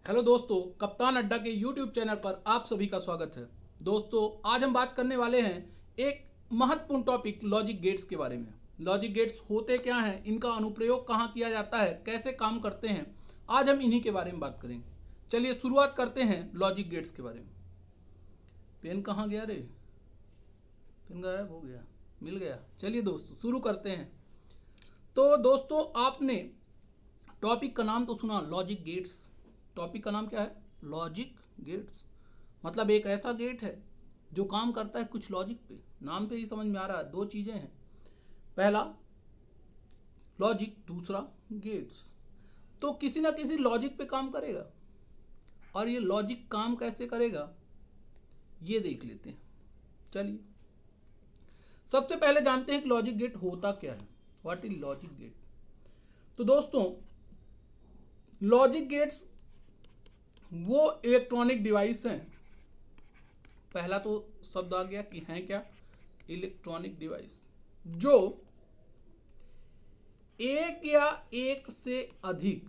Hello दोस्तों, कप्तान अड्डा के यूट्यूब चैनल पर आप सभी का स्वागत है। दोस्तों, आज हम बात करने वाले हैं एक महत्वपूर्ण टॉपिक लॉजिक गेट्स के बारे में। लॉजिक गेट्स होते क्या हैं, इनका अनुप्रयोग कहाँ किया जाता है, कैसे काम करते हैं, आज हम इन्हीं के बारे में बात करेंगे। चलिए शुरुआत करते हैं लॉजिक गेट्स के बारे में। पेन कहाँ गया रे? पेन गायब हो गया, मिल गया। चलिए दोस्तों शुरू करते हैं। तो दोस्तों, आपने टॉपिक का नाम तो सुना, लॉजिक गेट्स। टॉपिक का नाम क्या है? Logic gates. मतलब एक ऐसा गेट है जो काम करता है कुछ लॉजिक पे। नाम पे ही समझ में आ रहा है, दो चीजें हैं, पहला लॉजिक, दूसरा गेट्स। तो किसी ना किसी लॉजिक पे काम करेगा, और ये लॉजिक काम कैसे करेगा ये देख लेते हैं। चलिए सबसे पहले जानते हैं कि लॉजिक गेट होता क्या है। What is logic gate? तो दोस्तों, लॉजिक गेट्स वो इलेक्ट्रॉनिक डिवाइस हैं। पहला तो शब्द आ गया कि हैं क्या? इलेक्ट्रॉनिक डिवाइस, जो एक या एक से अधिक,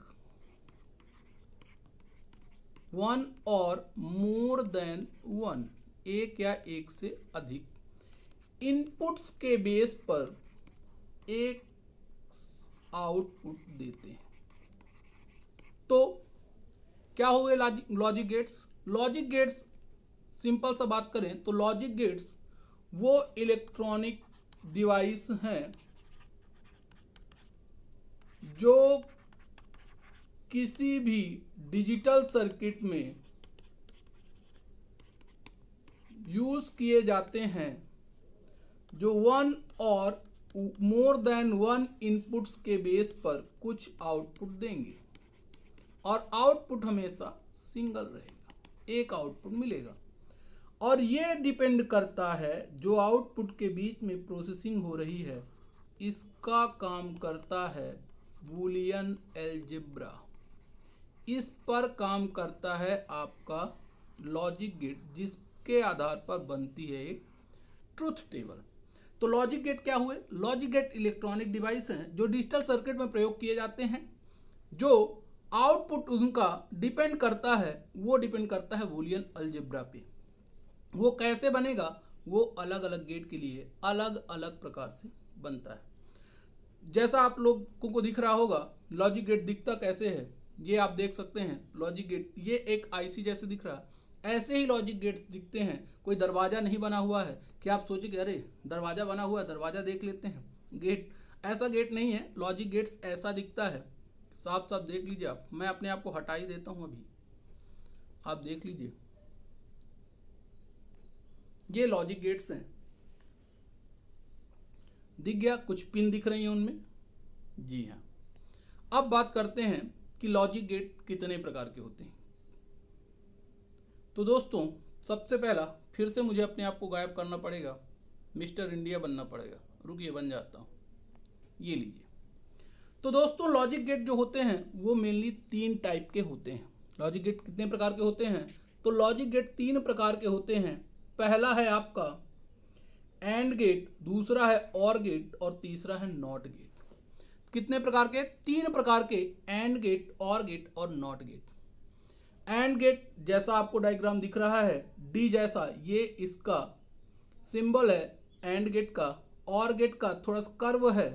वन और मोर देन वन, एक या एक से अधिक इनपुट्स के बेस पर एक आउटपुट देते हैं। तो क्या हुए logic gates? Logic gates, simple सा बात करें तो लॉजिक गेट्स वो इलेक्ट्रॉनिक डिवाइस हैं जो किसी भी डिजिटल सर्किट में यूज किए जाते हैं, जो वन और मोर देन वन इनपुट्स के बेस पर कुछ आउटपुट देंगे, और आउटपुट हमेशा सिंगल रहेगा, एक आउटपुट मिलेगा। और ये डिपेंड करता है, जो आउटपुट के बीच में प्रोसेसिंग हो रही है, इसका काम करता है बूलियन अलजेब्रा। इस पर काम करता है आपका लॉजिक गेट, जिसके आधार पर बनती है एक ट्रुथ टेबल। तो लॉजिक गेट क्या हुए? लॉजिक गेट इलेक्ट्रॉनिक डिवाइस हैं जो डिजिटल सर्किट में प्रयोग किए जाते हैं। जो आउटपुट उनका डिपेंड करता है, वो डिपेंड करता है बूलियन अलजेब्रा पे। वो कैसे बनेगा? वो अलग अलग गेट के लिए अलग अलग प्रकार से बनता है। जैसा आप लोगों को दिख रहा होगा, लॉजिक गेट दिखता कैसे है, ये आप देख सकते हैं। लॉजिक गेट ये एक आईसी जैसे दिख रहा है, ऐसे ही लॉजिक गेट दिखते हैं। कोई दरवाजा नहीं बना हुआ है कि आप सोचे कि अरे दरवाजा बना हुआ है, दरवाजा देख लेते हैं। गेट, ऐसा गेट नहीं है। लॉजिक गेट्स ऐसा दिखता है, साफ साफ देख लीजिए आप। मैं अपने आप को हटा ही देता हूं, अभी आप देख लीजिए, ये लॉजिक गेट्स हैं। दिख गया? कुछ पिन दिख रही हैं उनमें। जी हाँ। अब बात करते हैं कि लॉजिक गेट कितने प्रकार के होते हैं। तो दोस्तों, सबसे पहला, फिर से मुझे अपने आप को गायब करना पड़ेगा, मिस्टर इंडिया बनना पड़ेगा। रुकिए, बन जाता हूं। ये लीजिए। तो दोस्तों, लॉजिक गेट जो होते हैं वो मेनली तीन टाइप के होते हैं। लॉजिक गेट कितने प्रकार के होते हैं? तो लॉजिक गेट तीन प्रकार के होते हैं। पहला है आपका एंड गेट, दूसरा है और गेट, और तीसरा है नॉट गेट। कितने प्रकार के? तीन प्रकार के, एंड गेट, और गेट और नॉट गेट। एंड गेट जैसा आपको डायग्राम दिख रहा है, डी जैसा, ये इसका सिंबल है एंड गेट का। और गेट का थोड़ा सा कर्व है,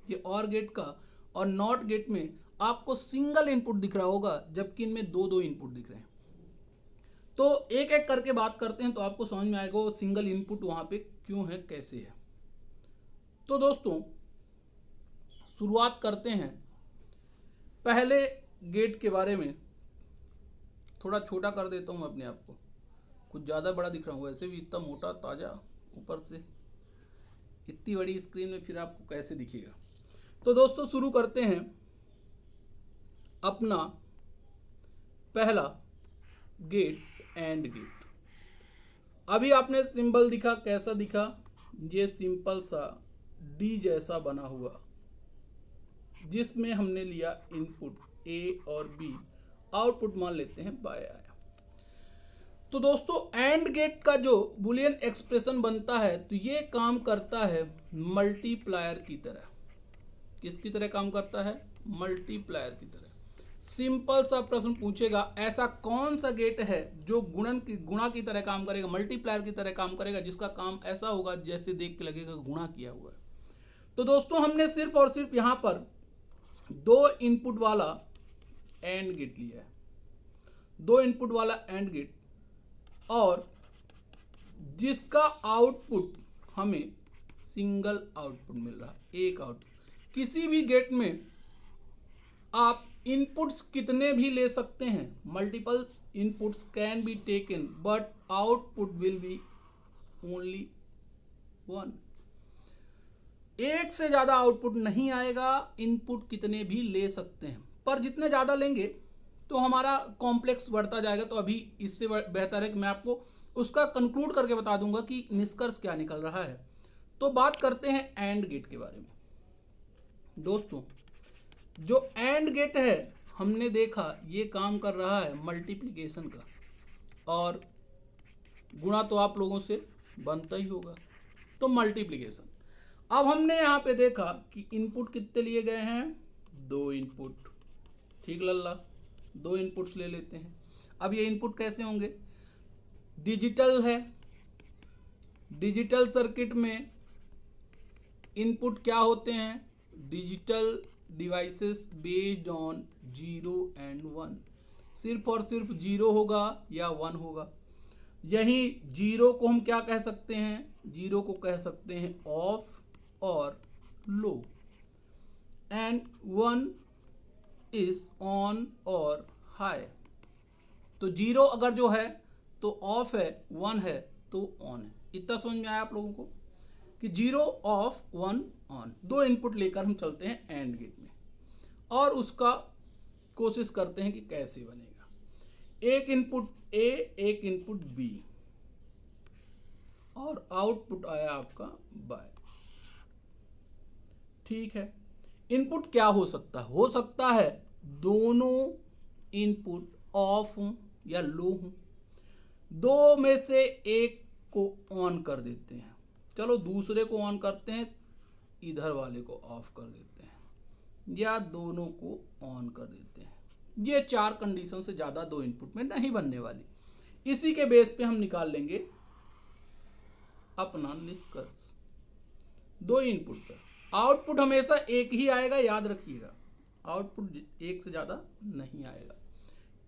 ये और गेट का। और नॉट गेट में आपको सिंगल इनपुट दिख रहा होगा, जबकि इनमें दो दो इनपुट दिख रहे हैं। तो एक एक करके बात करते हैं तो आपको समझ में आएगा वो सिंगल इनपुट वहां पे क्यों है, कैसे है। तो दोस्तों, शुरुआत करते हैं पहले गेट के बारे में। थोड़ा छोटा कर देता हूं अपने आप को, कुछ ज़्यादा बड़ा दिख रहा हूँ। वैसे भी इतना मोटा ताजा, ऊपर से इतनी बड़ी स्क्रीन में फिर आपको कैसे दिखेगा। तो दोस्तों, शुरू करते हैं अपना पहला गेट, एंड गेट। अभी आपने सिंबल दिखा, कैसा दिखा? ये सिंपल सा डी जैसा बना हुआ, जिसमें हमने लिया इनपुट ए और बी, आउटपुट मान लेते हैं बाय आया। तो दोस्तों, एंड गेट का जो बुलियन एक्सप्रेशन बनता है, तो ये काम करता है मल्टीप्लायर की तरह। किसकी तरह काम करता है? मल्टीप्लायर की तरह। सिंपल सा प्रश्न पूछेगा, ऐसा कौन सा गेट है जो गुणा की तरह काम करेगा, मल्टीप्लायर की तरह काम करेगा, जिसका काम ऐसा होगा जैसे देख के लगेगा गुणा किया हुआ है। तो दोस्तों हमने सिर्फ और सिर्फ यहां पर 2 इनपुट वाला एंड गेट लिया है, 2 इनपुट वाला एंड गेट, और जिसका आउटपुट हमें सिंगल आउटपुट मिल रहा है, एक आउटपुट। किसी भी गेट में आप इनपुट्स कितने भी ले सकते हैं, multiple inputs can be taken, but output will be only 1। एक से ज़्यादा आउटपुट नहीं आएगा, इनपुट कितने भी ले सकते हैं, पर जितने ज़्यादा लेंगे तो हमारा कॉम्प्लेक्स बढ़ता जाएगा। तो अभी इससे बेहतर है कि मैं आपको उसका कंक्लूड करके बता दूंगा कि निष्कर्ष क्या निकल रहा है। तो बात करते हैं एंड गेट के बारे में। दोस्तों जो एंड गेट है हमने देखा ये काम कर रहा है मल्टीप्लिकेशन का, और गुणा तो आप लोगों से बनता ही होगा, तो मल्टीप्लिकेशन। अब हमने यहाँ पे देखा कि इनपुट कितने लिए गए हैं, 2 इनपुट। ठीक लल्ला, 2 इनपुट्स ले लेते हैं। अब ये इनपुट कैसे होंगे, डिजिटल है, डिजिटल सर्किट में इनपुट क्या होते हैं, digital devices based on 0 and 1, सिर्फ और सिर्फ 0 होगा या 1 होगा। यही 0 को हम क्या कह सकते हैं, 0 को कह सकते हैं ऑफ और लो, एंड 1 इज ऑन और हाई। तो 0 अगर जो है तो ऑफ है, 1 है तो ऑन है। इतना समझ में आया आप लोगों को कि 0 ऑफ 1 ऑन। 2 इनपुट लेकर हम चलते हैं एंड गेट में और उसका कोशिश करते हैं कि कैसे बनेगा। एक इनपुट ए, एक इनपुट बी, और आउटपुट आया आपका बाय। ठीक है, इनपुट क्या हो सकता है, हो सकता है दोनों इनपुट ऑफ हों या लो हों। 2 में से एक को ऑन कर देते हैं, चलो दूसरे को ऑन करते हैं, इधर वाले को ऑफ कर देते हैं, या दोनों को ऑन कर देते हैं। ये 4 कंडीशन से ज़्यादा 2 इनपुट में नहीं बनने वाली। इसी के बेस पे हम निकाल लेंगे अपना निष्कर्ष। 2 इनपुट पर आउटपुट हमेशा एक ही आएगा, याद रखिएगा, आउटपुट एक से ज़्यादा नहीं आएगा।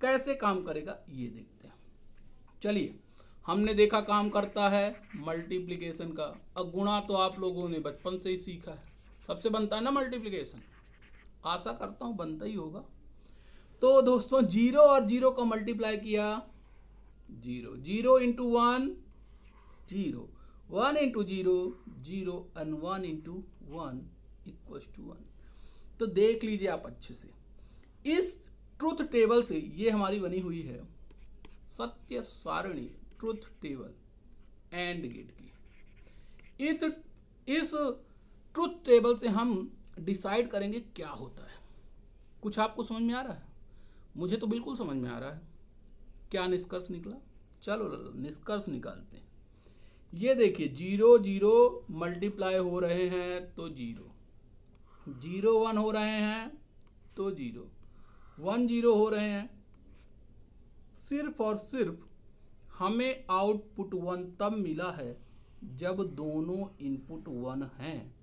कैसे काम करेगा ये देखते हैं। चलिए, हमने देखा काम करता है मल्टीप्लिकेशन का। अब गुणा तो आप लोगों ने बचपन से ही सीखा है, सबसे बनता है ना मल्टीप्लिकेशन, आशा करता हूँ बनता ही होगा। तो दोस्तों 0 और 0 का मल्टीप्लाई किया, 0, 0 into 1 0, 1 into 0 0, and 1 into 1 equals to 1। तो देख लीजिए आप अच्छे से, इस ट्रुथ टेबल से ये हमारी बनी हुई है सत्य सारणी, ट्रुथ टेबल एंड गेट की। इस ट्रुथ टेबल से हम डिसाइड करेंगे क्या होता है। कुछ आपको समझ में आ रहा है? मुझे तो बिल्कुल समझ में आ रहा है। क्या निष्कर्ष निकला? चलो निष्कर्ष निकालते हैं। ये देखिए 0 0 मल्टीप्लाई हो रहे हैं तो 0, 0 1 हो रहे हैं तो 0, 1 0 हो रहे हैं। सिर्फ और सिर्फ हमें आउटपुट 1 तब मिला है जब दोनों इनपुट 1 हैं,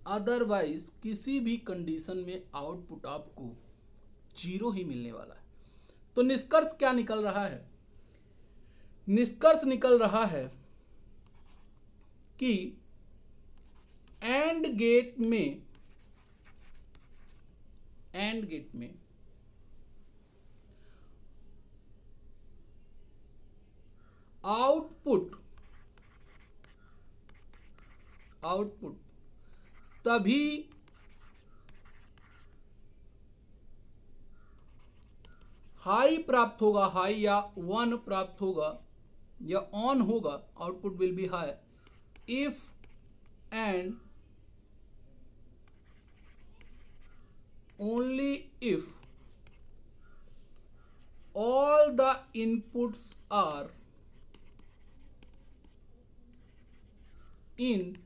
अदरवाइज किसी भी कंडीशन में आउटपुट आपको 0 ही मिलने वाला है। तो निष्कर्ष क्या निकल रहा है? निष्कर्ष निकल रहा है कि एंड गेट में आउटपुट तभी हाई प्राप्त होगा, हाई या 1 प्राप्त होगा या ऑन होगा, output will be high if and only if all the inputs are in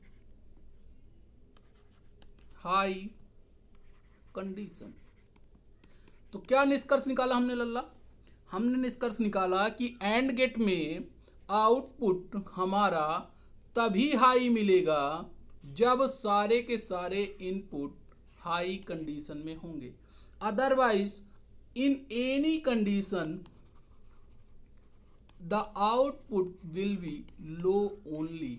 high condition। तो क्या निष्कर्ष निकाला हमने लल्ला? हमने निष्कर्ष निकाला कि एंड गेट में आउटपुट हमारा तभी हाई मिलेगा जब सारे के सारे इनपुट हाई कंडीशन में होंगे, otherwise in any condition the output will be low only.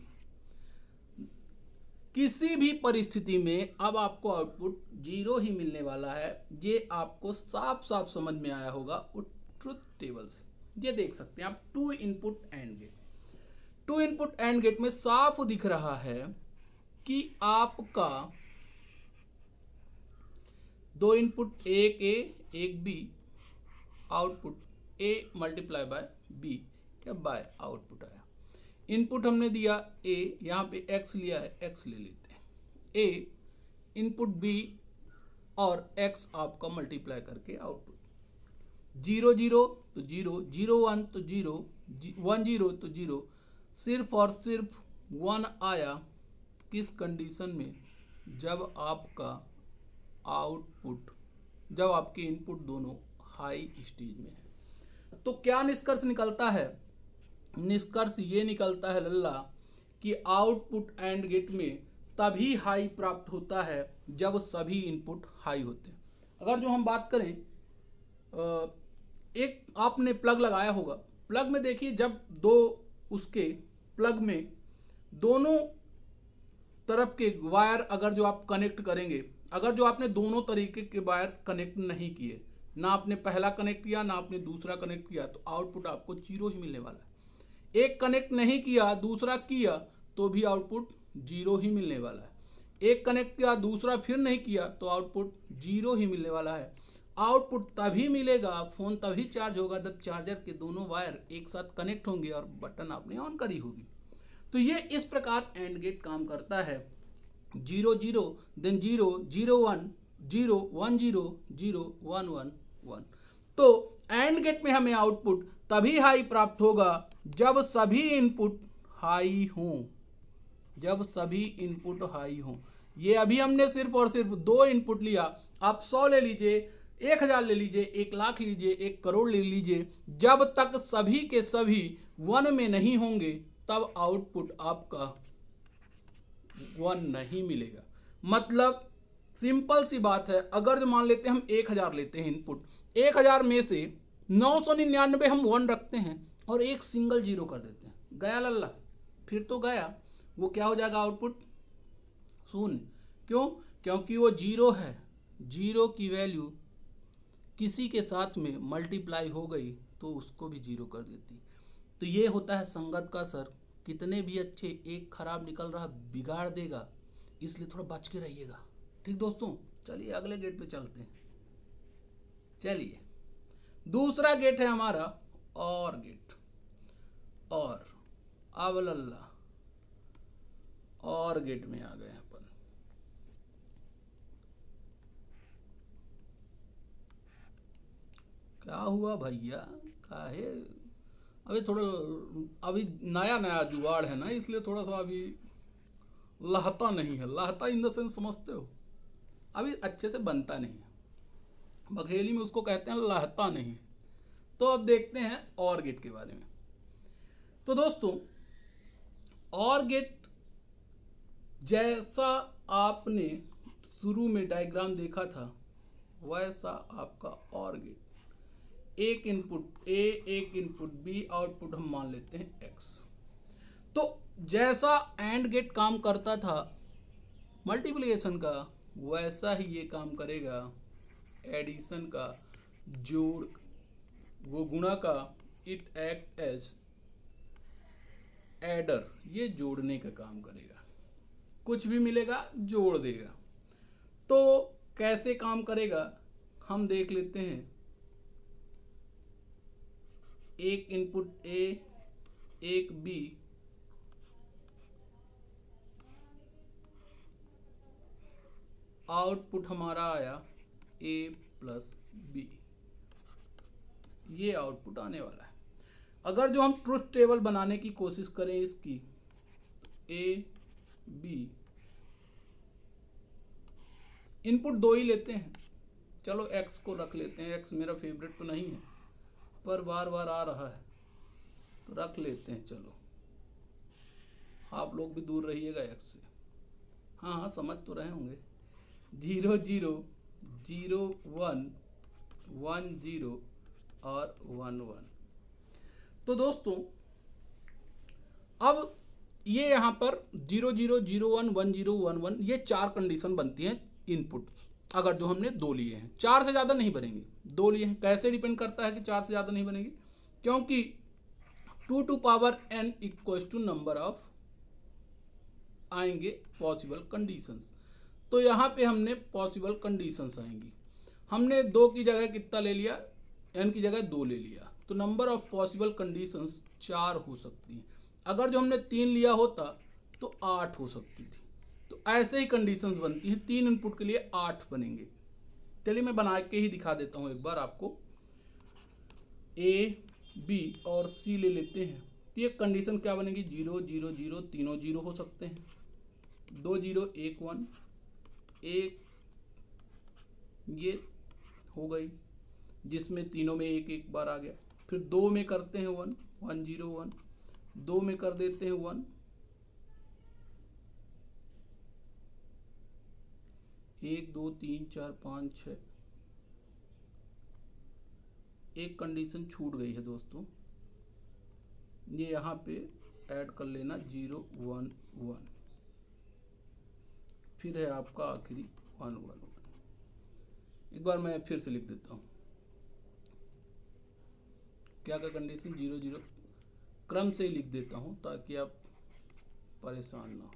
किसी भी परिस्थिति में अब आपको आउटपुट 0 ही मिलने वाला है। ये आपको साफ साफ समझ में आया होगा ट्रुथ टेबल से। ये देख सकते हैं आप 2 input and gate. 2 input and gate में साफ दिख रहा है कि आपका 2 इनपुट एक ए एक B, output A multiply by B या बाय आउटपुट आया। इनपुट हमने दिया ए, यहाँ पे एक्स लिया है, एक्स ले लेते हैं। ए इनपुट बी और एक्स आपका मल्टीप्लाई करके आउटपुट 0 0 तो 0, 0 1 तो 0, 1 0 तो 0, सिर्फ और सिर्फ 1 आया किस कंडीशन में? जब आपका आउटपुट, जब आपके इनपुट दोनों हाई स्टेज में है। तो क्या निष्कर्ष निकलता है? निष्कर्ष ये निकलता है लल्ला कि आउटपुट एंड गेट में तभी हाई प्राप्त होता है जब सभी इनपुट हाई होते हैं। अगर जो हम बात करें, एक आपने प्लग लगाया होगा, प्लग में देखिए जब दो उसके प्लग में दोनों तरफ के वायर अगर जो आप कनेक्ट करेंगे, अगर जो आपने दोनों तरीके के वायर कनेक्ट नहीं किए, ना आपने पहला कनेक्ट किया ना आपने दूसरा कनेक्ट किया, तो आउटपुट आपको 0 ही मिलने वाला है। एक कनेक्ट नहीं किया दूसरा किया तो भी आउटपुट 0 ही मिलने वाला है। एक कनेक्ट किया दूसरा फिर नहीं किया तो आउटपुट 0 ही मिलने वाला है। आउटपुट तभी मिलेगा, फोन तभी चार्ज होगा जब चार्जर के दोनों वायर एक साथ कनेक्ट होंगे और बटन आपने ऑन करी होगी। तो ये इस प्रकार एंड गेट काम करता है। 0 0 देन 0 0 1 0 1 0 0 1 1 1। तो एंड गेट में हमें आउटपुट तभी हाई प्राप्त होगा जब सभी इनपुट हाई हों, जब सभी इनपुट हाई हों। ये अभी हमने सिर्फ और सिर्फ 2 इनपुट लिया। आप 100 ले लीजिए, 1000 ले लीजिए, 1 लाख लीजिए, 1 करोड़ ले लीजिए, जब तक सभी के सभी 1 में नहीं होंगे तब आउटपुट आपका 1 नहीं मिलेगा। मतलब सिंपल सी बात है, अगर जो मान लेते हैं हम 1000 लेते हैं इनपुट, 1000 में से 999 हम 1 रखते हैं और एक सिंगल 0 कर देते हैं, गया लल्ला? फिर तो गया। वो क्या हो जाएगा? आउटपुट 0। क्यों? क्योंकि वो 0 है। 0 की वैल्यू किसी के साथ में मल्टीप्लाई हो गई तो उसको भी 0 कर देती। तो ये होता है संगत का असर। कितने भी अच्छे, एक खराब निकल रहा बिगाड़ देगा, इसलिए थोड़ा बच के रहिएगा। ठीक दोस्तों, चलिए अगले गेट पे चलते हैं। चलिए दूसरा गेट है हमारा और गेट। और अब लल्ला और गेट में आ गए अपन। क्या हुआ भैया? काहे? अभी थोड़ा, अभी नया नया जुगाड़ है ना, इसलिए थोड़ा सा अभी लहता नहीं है। लहता इन द सेंस समझते हो, अभी अच्छे से बनता नहीं है। बघेली में उसको कहते हैं लहता नहीं। तो अब देखते हैं और गेट के बारे में। तो दोस्तों, और गेट जैसा आपने शुरू में डायग्राम देखा था वैसा आपका और गेट, एक इनपुट ए एक इनपुट बी, आउटपुट हम मान लेते हैं एक्स। तो जैसा एंड गेट काम करता था मल्टीप्लिकेशन का, वैसा ही ये काम करेगा एडिशन का, जोड़ वो गुणा का। इट एक्ट एज एडर, ये जोड़ने का काम करेगा। कुछ भी मिलेगा जोड़ देगा। तो कैसे काम करेगा हम देख लेते हैं। एक इनपुट ए एक बी, आउटपुट हमारा आया ए प्लस बी, ये आउटपुट आने वाला है। अगर जो हम ट्रुथ टेबल बनाने की कोशिश करें इसकी, ए बी, इनपुट 2 ही लेते हैं, चलो एक्स को रख लेते हैं, एक्स मेरा फेवरेट तो नहीं है पर बार बार आ रहा है तो रख लेते हैं। चलो आप लोग भी दूर रहिएगा एक्स से। हाँ हाँ समझ तो रहे होंगे। 0 0 0 1 1 0 और 1 1। तो दोस्तों अब ये यहाँ पर 0 0 0 1 1 0 1 1 ये 4 कंडीशन बनती हैं इनपुट, अगर जो हमने 2 लिए हैं। 4 से ज़्यादा नहीं बनेंगी, 2 लिए हैं। कैसे डिपेंड करता है कि 4 से ज़्यादा नहीं बनेगी? क्योंकि 2 to power n equal to number of आएंगे पॉसिबल कंडीशंस। तो यहाँ पे हमने पॉसिबल कंडीशंस आएंगी। हमने 2 की जगह कितना ले लिया, n की जगह 2 ले लिया, तो नंबर ऑफ पॉसिबल कंडीशंस 4 हो सकती हैं। अगर जो हमने 3 लिया होता तो 8 हो सकती थी। तो ऐसे ही कंडीशंस बनती हैं, 3 इनपुट के लिए 8 बनेंगे। चलिए मैं बना के ही दिखा देता हूँ एक बार आपको। A, B और C ले लेते हैं तो ये कंडीशन क्या बनेगी? 0 0 0 तीनों 0 हो सकते हैं, 2 0 1 1 1 ये हो गई, जिसमें तीनों में एक एक बार आ गया। फिर 2 में करते हैं 1 1 0 1, 2 में कर देते हैं 1, 1 2 3 4 5 6, एक कंडीशन छूट गई है दोस्तों, ये यहाँ पे ऐड कर लेना 0 1 1। फिर है आपका आखिरी 1 1 1। एक बार मैं फिर से लिख देता हूँ। क्या क्या कंडीशन? 0 0 क्रम से ही लिख देता हूँ ताकि आप परेशान ना हो।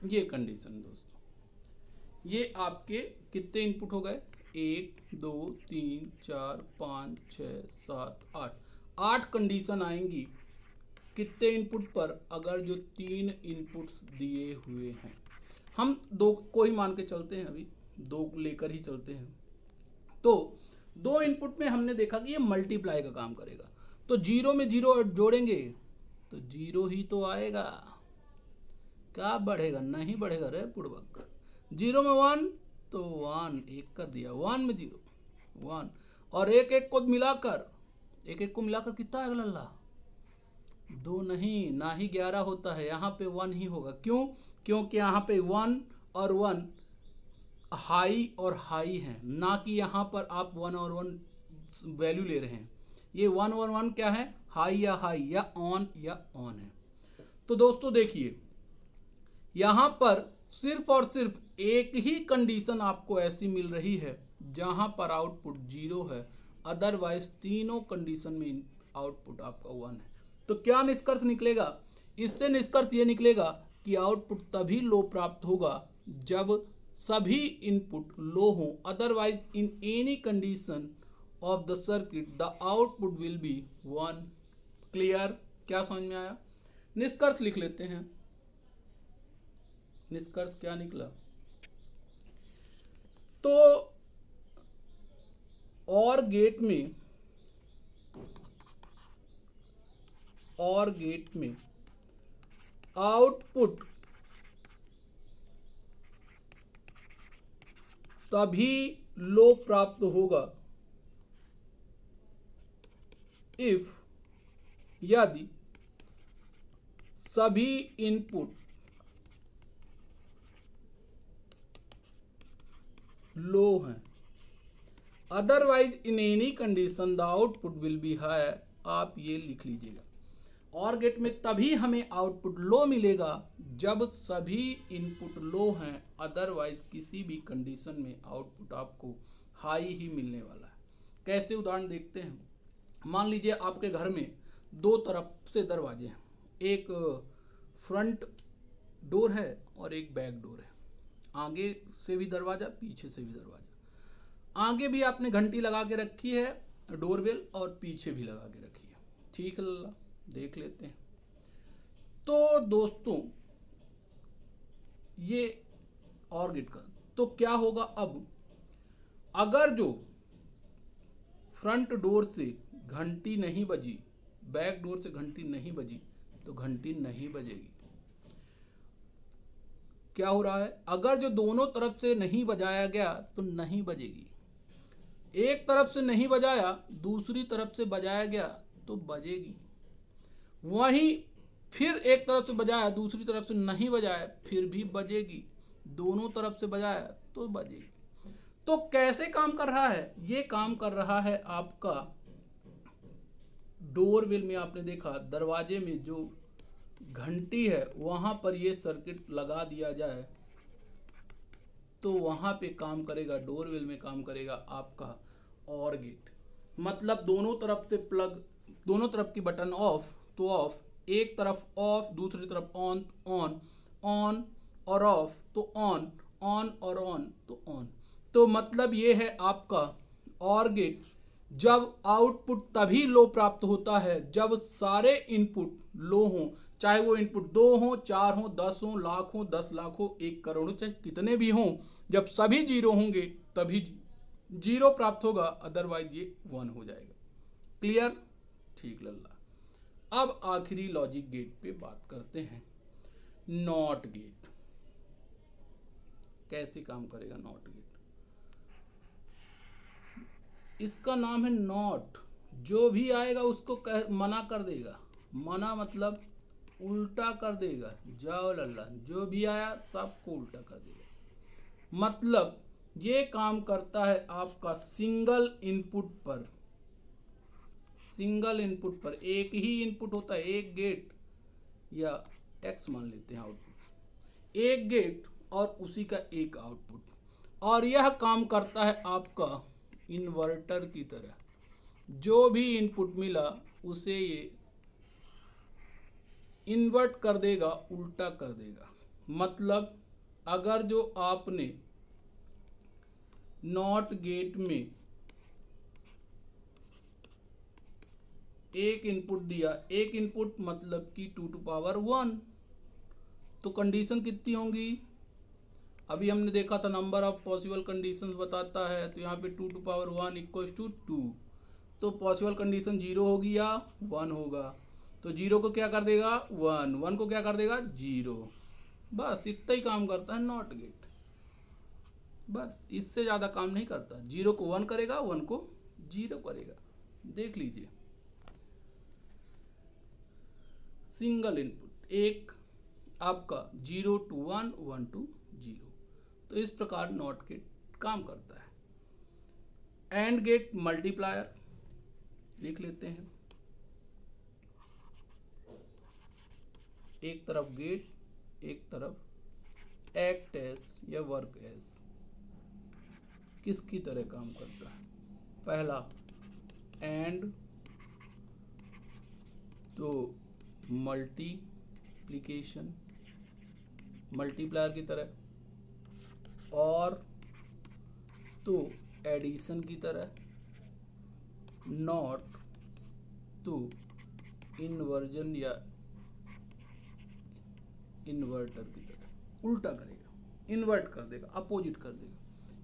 ये कंडीशन दोस्तों, ये आपके कितने इनपुट हो गए? 1 2 3 4 5 6 7 8, 8 कंडीशन आएंगी कितने इनपुट पर? अगर जो 3 इनपुट्स दिए हुए हैं, हम 2 को ही मान के चलते हैं, अभी 2 लेकर ही चलते हैं। तो 2 इनपुट में हमने देखा कि ये मल्टीप्लाई का काम करेगा, तो 0 में 0 जोड़ेंगे तो 0 ही तो आएगा, क्या बढ़ेगा? नहीं बढ़ेगा रे पूर्वक। 0 में 1 तो 1 एक कर दिया, 1 में 0 1, और एक एक को मिलाकर कितना आएगा लल्ला? 2 नहीं, ना ही 11 होता है, यहाँ पे 1 ही होगा। क्यों? क्योंकि यहाँ पे 1 और 1 हाई और हाई हैं, ना कि यहाँ पर आप 1 और 1 वैल्यू ले रहे हैं। ये 1 और 1 क्या है? हाई या ऑन है। तो दोस्तों देखिए, यहाँ पर सिर्फ और सिर्फ एक ही कंडीशन आपको ऐसी मिल रही है जहाँ पर आउटपुट 0 है, अदरवाइज तीनों कंडीशन में आउटपुट आपका 1 है। तो क्या निष्कर्ष निकलेगा? इससे निष्कर्ष ये निकलेगा कि आउटपुट तभी लो प्राप्त होगा जब सभी इनपुट लो हों, otherwise in any condition of the circuit the output will be 1। Clear? क्या समझ में आया? निष्कर्ष लिख लेते हैं। निष्कर्ष क्या निकला? तो और गेट में आउटपुट तभी लो प्राप्त होगा इफ यदि सभी इनपुट लो हैं, otherwise in any condition the output will be high. आप ये लिख लीजिएगा, और गेट में तभी हमें आउटपुट लो मिलेगा जब सभी इनपुट लो हैं, अदरवाइज किसी भी कंडीशन में आउटपुट आपको हाई ही मिलने वाला है। कैसे? उदाहरण देखते हैं। मान लीजिए आपके घर में 2 तरफ से दरवाजे हैं, एक फ्रंट डोर है और एक बैक डोर है, आगे से भी दरवाज़ा पीछे से भी दरवाज़ा। आगे भी आपने घंटी लगा के रखी है डोरबेल, और पीछे भी लगा के रखी है। ठीक है लल्ला, देख लेते हैं। तो दोस्तों ये और गेट का तो क्या होगा? अब अगर जो फ्रंट डोर से घंटी नहीं बजी, बैक डोर से घंटी नहीं बजी तो घंटी नहीं बजेगी। क्या हो रहा है, अगर जो दोनों तरफ से नहीं बजाया गया तो नहीं बजेगी। एक तरफ से नहीं बजाया, दूसरी तरफ से बजाया गया तो बजेगी। वहीं फिर एक तरफ से बजाया, दूसरी तरफ से नहीं बजाया, फिर भी बजेगी। दोनों तरफ से बजाया तो बजेगी। तो कैसे काम कर रहा है, ये काम कर रहा है आपका डोर बेल में। आपने देखा दरवाजे में जो घंटी है वहां पर ये सर्किट लगा दिया जाए तो वहां पे काम करेगा, डोर बेल में काम करेगा आपका और गेट। मतलब दोनों तरफ से प्लग, दोनों तरफ की बटन ऑफ तो ऑफ, एक तरफ ऑफ दूसरी तरफ ऑन, ऑन ऑन और ऑफ तो ऑन, ऑन और ऑन तो ऑन। तो मतलब ये है आपका और गेट। जब आउटपुट तभी लो प्राप्त होता है जब सारे इनपुट लो हों, चाहे वो इनपुट 2 हो, 4 हो, 10 हो, लाख हो, 10 लाख हो, 1 करोड़ हो, चाहे कितने भी हों, जब सभी जीरो होंगे तभी जीरो प्राप्त होगा, अदरवाइज ये 1 हो जाएगा। क्लियर? ठीक लल्ला। अब आखिरी लॉजिक गेट पे बात करते हैं, नॉट गेट। कैसे काम करेगा नॉट गेट? इसका नाम है नॉट। जो भी आएगा उसको मना कर देगा। मना मतलब उल्टा कर देगा। जाओ लल्ला, जो भी आया सबको उल्टा कर देगा। मतलब ये काम करता है आपका सिंगल इनपुट पर। सिंगल इनपुट पर एक ही इनपुट होता है, एक गेट या एक्स मान लेते हैं आउटपुट, एक गेट और उसी का एक आउटपुट। और यह काम करता है आपका इन्वर्टर की तरह। जो भी इनपुट मिला उसे ये इन्वर्ट कर देगा, उल्टा कर देगा। मतलब अगर जो आपने नॉट गेट में एक इनपुट दिया, एक इनपुट मतलब कि 2 to power 1, तो कंडीशन कितनी होंगी? अभी हमने देखा था नंबर ऑफ पॉसिबल कंडीशंस बताता है, तो यहाँ पे 2 to power 1 इक्वल्स टू 2। तो पॉसिबल कंडीशन 0 होगी या 1 होगा। तो 0 को क्या कर देगा 1, 1 को क्या कर देगा 0। बस इतना ही काम करता है नॉट गेट। बस इससे ज़्यादा काम नहीं करता। 0 को 1 करेगा, 1 को 0 करेगा। देख लीजिए, सिंगल इनपुट, एक आपका 0 to 1, 1 to 0। तो इस प्रकार नॉट गेट काम करता है। एंड गेट मल्टीप्लायर लिख लेते हैं। एक तरफ गेट, एक तरफ एक्ट एज या वर्क एज। किसकी तरह काम करता है? पहला एंड तो मल्टीप्लिकेशन, मल्टीप्लायर की तरह, और तो एडिशन की तरह, नॉट तो इन्वर्जन या इन्वर्टर की तरह। उल्टा करेगा, इन्वर्ट कर देगा, अपोजिट कर देगा।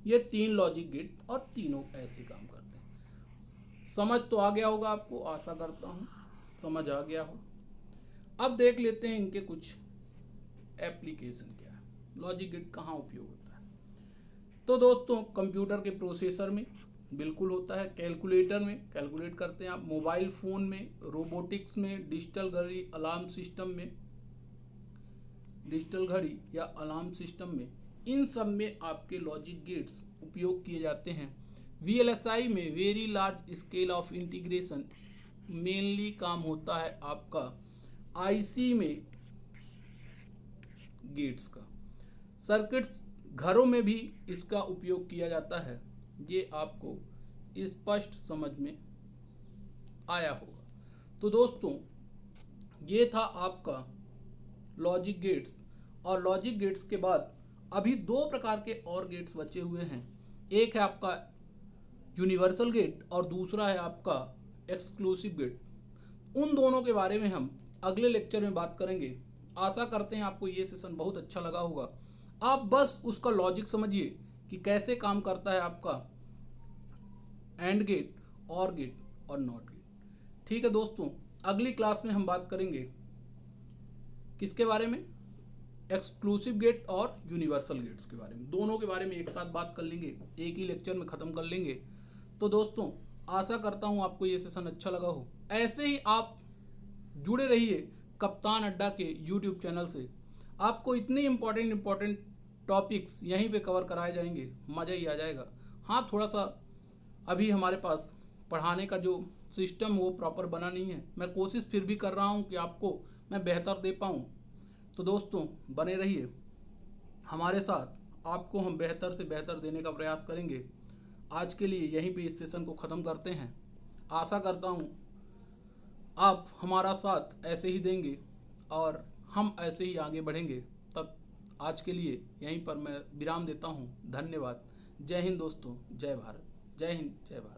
ये 3 लॉजिक गेट और तीनों ऐसे काम करते हैं। समझ तो आ गया होगा आपको, आशा करता हूँ समझ आ गया हो। अब देख लेते हैं इनके कुछ एप्लीकेशन क्या है, लॉजिक गेट कहाँ उपयोग होता है। तो दोस्तों कंप्यूटर के प्रोसेसर में बिल्कुल होता है, कैलकुलेटर में कैलकुलेट करते हैं आप, मोबाइल फ़ोन में, रोबोटिक्स में, डिजिटल घड़ी अलार्म सिस्टम में, डिजिटल घड़ी या अलार्म सिस्टम में, इन सब में आपके लॉजिक गेट्स उपयोग किए जाते हैं। VLSI में very large scale of integration mainly काम होता है आपका IC में गेट्स का। सर्किट्स घरों में भी इसका उपयोग किया जाता है। ये आपको स्पष्ट समझ में आया होगा। तो दोस्तों ये था आपका लॉजिक गेट्स। और लॉजिक गेट्स के बाद अभी 2 प्रकार के और गेट्स बचे हुए हैं। एक है आपका यूनिवर्सल गेट और दूसरा है आपका एक्सक्लूसिव गेट। उन दोनों के बारे में हम अगले लेक्चर में बात करेंगे। आशा करते हैं आपको ये सेशन बहुत अच्छा लगा होगा। आप बस उसका लॉजिक समझिए कि कैसे काम करता है आपका एंड गेट, और गेट और नॉट गेट। ठीक है दोस्तों, अगली क्लास में हम बात करेंगे किसके बारे में, एक्सक्लूसिव गेट और यूनिवर्सल गेट्स के बारे में। दोनों के बारे में एक साथ बात कर लेंगे, एक ही लेक्चर में ख़त्म कर लेंगे। तो दोस्तों आशा करता हूँ आपको ये सेशन अच्छा लगा हो। ऐसे ही आप जुड़े रहिए कप्तान अड्डा के यूट्यूब चैनल से। आपको इतने इम्पोर्टेंट टॉपिक्स यहीं पे कवर कराए जाएंगे, मज़ा ही आ जाएगा। हाँ, थोड़ा सा अभी हमारे पास पढ़ाने का जो सिस्टम वो प्रॉपर बना नहीं है। मैं कोशिश फिर भी कर रहा हूँ कि आपको मैं बेहतर दे पाऊँ। तो दोस्तों बने रहिए हमारे साथ, आपको हम बेहतर से बेहतर देने का प्रयास करेंगे। आज के लिए यहीं पे इस सेशन को ख़त्म करते हैं। आशा करता हूँ आप हमारा साथ ऐसे ही देंगे और हम ऐसे ही आगे बढ़ेंगे। तब आज के लिए यहीं पर मैं विराम देता हूँ। धन्यवाद। जय हिंद दोस्तों, जय भारत। जय हिंद, जय भारत।